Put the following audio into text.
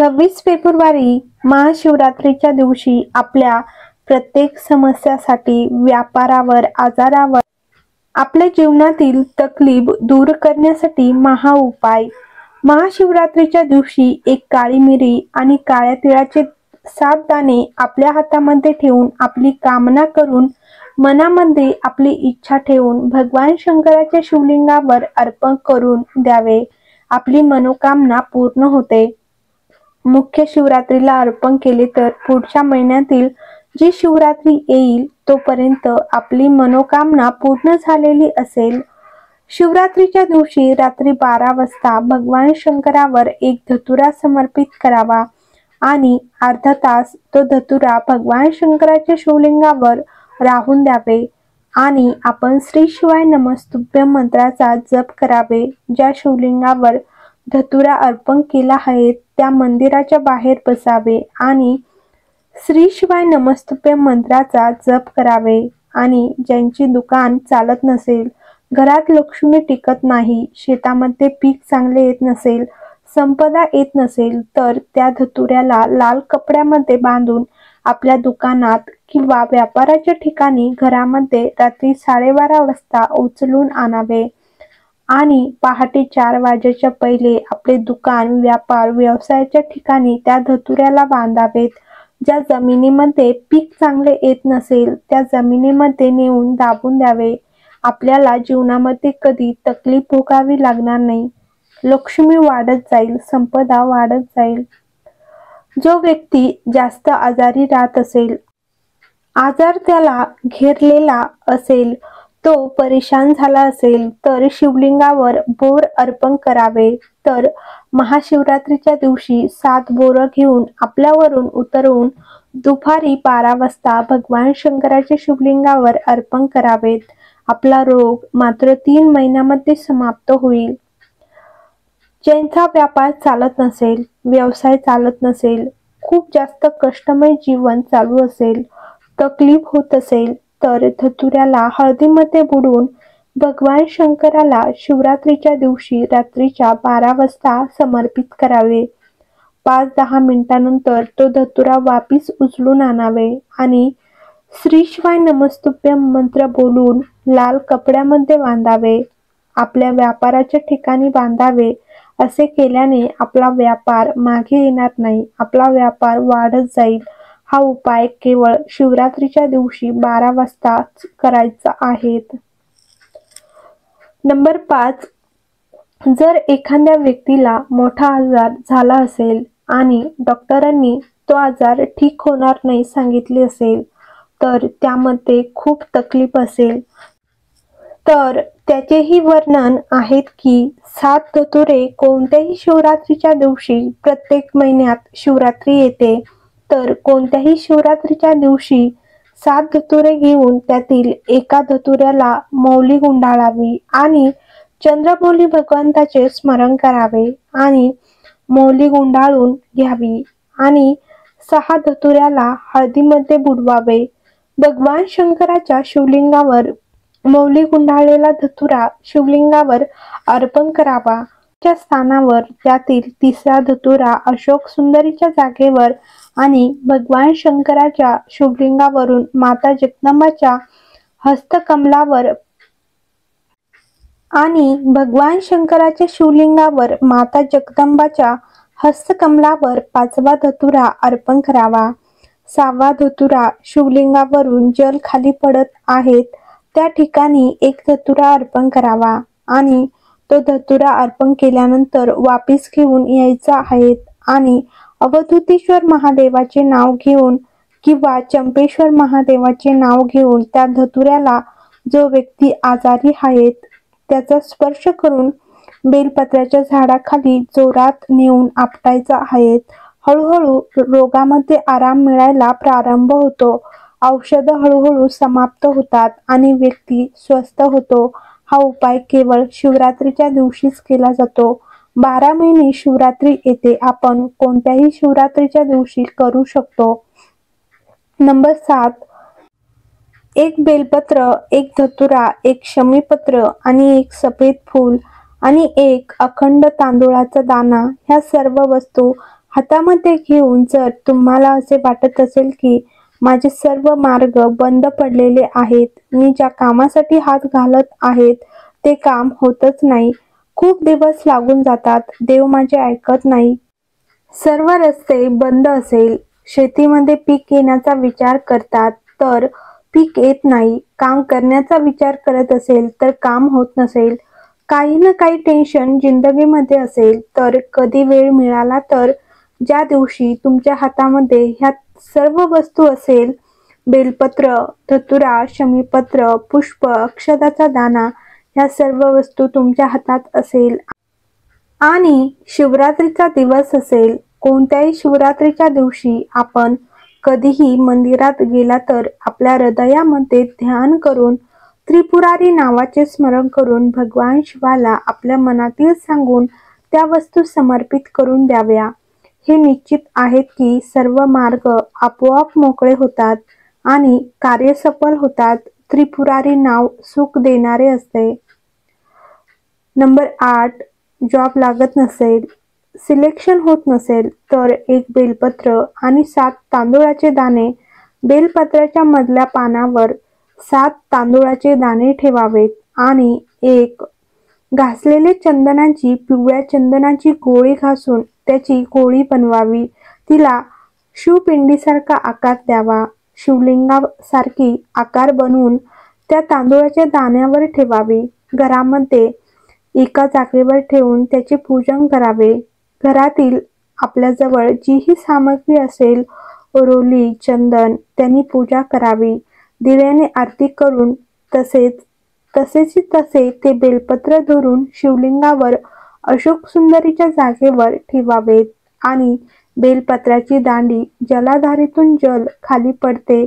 26 February महाशिवरात्रीच्या दिवशी आपल्या प्रत्येक समस्यासाठी, व्यापारावर, आजारावर, आपल्या जीवनातील तकलीफ दूर करण्यासाठी महाउपाय. महाशिवरात्रीच्या दिवशी एक काळी मिरी आणि काळ्या तिळाचे 7 दाणे आपल्या हातामध्ये ठेवून, आपली कामना करून, मनामध्ये आपली इच्छा ठेवून भगवान शंकराच्या शिवलिंगावर अर्पण करून द्यावे. आपली मनोकामना पूर्ण होते. मुख्य शिवरात्रीला अर्पण केले तर पुढच्या महिन्यातील जी शिवरात्री येईल तोपर्यंत आपली मनोकामना पूर्ण झालेली असेल. शिवरात्रीच्या दिवशी रात्री 12 वाजता भगवान शंकरावर एक धतुरा समर्पित करावा आणि अर्धा तास तो धतुरा भगवान शंकराच्या शिवलिंगावर राहून द्यावे आणि आपण श्री शिवाय नमस्तुभ्यं मंत्राचा जप करावे. ज्या शिवलिंगावर धतुरा अर्पण केला आहे त्या मंदिराच्या बाहेर बसावे आणि श्री शिवाय नमस्तुभ्यं मंत्राचा जप करावे. आणि ज्यांची दुकान चालत नसेल, घरात लक्ष्मी टिकत नाही, शेतामध्ये पीक चांगले येत नसेल, संपदा येत नसेल तर त्या धतुऱ्याला लाल कपड्यामध्ये बांधून आपल्या दुकानात किंवा व्यापाराच्या ठिकाणी घरामध्ये रात्री 12:30 वाजता उचलून आणावे आणि पहाटे 4 वाजेच्या पहिले आपले दुकान, व्यापार, व्यवसायाच्या ठिकाणी त्या धतुऱ्याला बांधावेत. ज्या जमिनीमध्ये पीक चांगले येत नसेल त्या जमिनीमध्ये नेऊन दाबून द्यावे. आपल्याला जीवनामध्ये कधी तकलीफ भोगावी लागणार नाही. लक्ष्मी वाढत जाईल, संपदा वाढत जाईल. जो व्यक्ती जास्त आजारी राहत असेल, आजार त्याला घेरलेला असेल, तो परेशान झाला असेल तर शिवलिंगावर बोर अर्पण करावे. तर महाशिवरात्रीच्या दिवशी 7 बोरं घेऊन आपल्यावरून उतरवून दुपारी 12 वाजता भगवान शंकराच्या शिवलिंगावर अर्पण करावेत. आपला रोग मात्र 3 महिन्यामध्ये समाप्त होईल. ज्यांचा व्यापार चालत नसेल, व्यवसाय चालत नसेल, खूप जास्त कष्टमय जीवन चालू असेल, तकलीफ होत असेल तर धतुऱ्याला हळदीमध्ये बुडवून भगवान शंकराला शिवरात्रीच्या दिवशी रात्रीच्या 12 वाजता समर्पित करावे. 5-10 मिनिटांनंतर तो धतुरा वापिस उचलून आणावे आणि श्री शिवाय नमस्तुभ्यं मंत्र बोलून लाल कपड्यामध्ये बांधावे. आपल्या व्यापाराच्या ठिकाणी बांधावे. असे केल्याने आपला व्यापार मागे येणार नाही, आपला व्यापार वाढत जाईल. हा उपाय केवळ शिवरात्रीच्या दिवशी 12 वाजता करायचा आहे. नंबर 5, जर एखाद्या व्यक्तीला मोठा आजार झाला असेल आणि डॉक्टरांनी तो आजार ठीक होणार नाही सांगितले असेल, तर त्यामध्ये खूप तकलीफ असेल, तर त्याचेही वर्णन आहेत की 7 धतुरे कोणत्याही शिवरात्रीच्या दिवशी, प्रत्येक महिन्यात शिवरात्री येते तर कोणत्याही शिवरात्रीच्या दिवशी 7 धतुरे घेऊन त्यातील एका धतुऱ्याला मौली गुंडाळावी आणि चंद्रमौली भगवंताचे स्मरण करावे आणि मौली गुंडाळून घ्यावी आणि 6 धतुऱ्याला हळदीमध्ये बुडवावे. भगवान शंकराच्या शिवलिंगावर मौली गुंडाळलेला धतुरा शिवलिंगावर अर्पण करावा. त्या स्थानावर त्यातील 3रा धतुरा अशोक सुंदरीच्या जागेवर आणि भगवान शंकराच्या शिवलिंगावरून माता जगदंबाच्या हस्तकमलावर आणि भगवान शंकराच्या शिवलिंगावर माता जगदंबाच्या हस्तकमलावर 5वा धतुरा अर्पण करावा. 6वा धतुरा शिवलिंगावरून जल खाली पडत आहेत त्या ठिकाणी एक धतुरा अर्पण करावा आणि तो धतुरा अर्पण केल्यानंतर वापिस घेऊन यायचा आहे आणि अवधूतेश्वर महादेवाचे नाव घेऊन किंवा चंपेश्वर महादेवाचे नाव घेऊन त्या धतुऱ्याला, जो व्यक्ती आजारी आहेत त्याचा स्पर्श करून बेलपत्राच्या झाडाखाली जोरात नेऊन आपटायचा आहे. हळूहळू रोगामध्ये आराम मिळायला प्रारंभ होतो. औषधं हळूहळू समाप्त होतात आणि व्यक्ती स्वस्थ होतो. हा उपाय केवळ शिवरात्रीच्या दिवशीच केला जातो. 12 महिने शिवरात्री येते. आपण कोणत्याही शिवरात्रीच्या दिवशी करू शकतो. नंबर 7, एक बेलपत्र, एक धतुरा, एक शमीपत्र आणि एक सफेद फूल आणि एक अखंड तांदूळाचा दाणा ह्या सर्व वस्तू हातामध्ये घेऊन जर तुम्हाला असे वाटत असेल की माझे सर्व मार्ग बंद पडलेले आहेत, मी ज्या कामासाठी हात घालत आहेत ते काम होतच नाही, खूप दिवस लागून जातात, देव माझे ऐकत नाही, सर्व रस्ते बंद असेल, शेतीमध्ये पीक येण्याचा विचार करतात तर पीक येत नाही, काम करण्याचा विचार करत असेल तर काम होत नसेल, काही ना काही टेन्शन जिंदगीमध्ये असेल तर कधी वेळ मिळाला तर ज्या दिवशी तुमच्या हातामध्ये ह्या सर्व वस्तू असेल, बेलपत्र, धतुरा, शमीपत्र, पुष्प, अक्षदाचा दाना, ह्या सर्व वस्तू तुमच्या हातात असेल आणि शिवरात्रीचा दिवस असेल, कोणत्याही शिवरात्रीच्या दिवशी आपण कधीही मंदिरात गेला तर आपल्या हृदयामध्ये ध्यान करून त्रिपुरारी नावाचे स्मरण करून भगवान शिवाला आपल्या मनातील सांगून त्या वस्तू समर्पित करून द्याव्या. हे निश्चित आहेत की सर्व मार्ग आपोआप मोकळे होतात आणि कार्य सफल होतात. त्रिपुरारी नाव सुख देणारे असते. नंबर 8, जॉब लागत नसेल, सिलेक्शन होत नसेल तर एक बेलपत्र आणि 7 तांदूळाचे दाणे, बेलपत्राच्या मधल्या पानावर 7 तांदूळाचे दाणे ठेवावेत आणि एक घासलेले चंदनाची, पिवळ्या चंदनाची गोळी घासून त्याची गोळी बनवावी, तिला शिवपिंडीसारखा आकार द्यावा, शिवलिंगासारखी आकार बनवून त्या तांदूळाच्या दाण्यावर ठेवावी, घरामध्ये एका जागेवर ठेवून त्याचे पूजन करावे. घरातील आपल्याजवळ जीही सामग्री असेल, रोली, चंदन, त्यांनी पूजा करावी, दिव्याने आरती करून तसेच तसे ते बेलपत्र धरून शिवलिंगावर अशोक सुंदरीच्या जागेवर ठेवावेत आणि बेलपत्राची दांडी जलाधारातून जल खाली पडते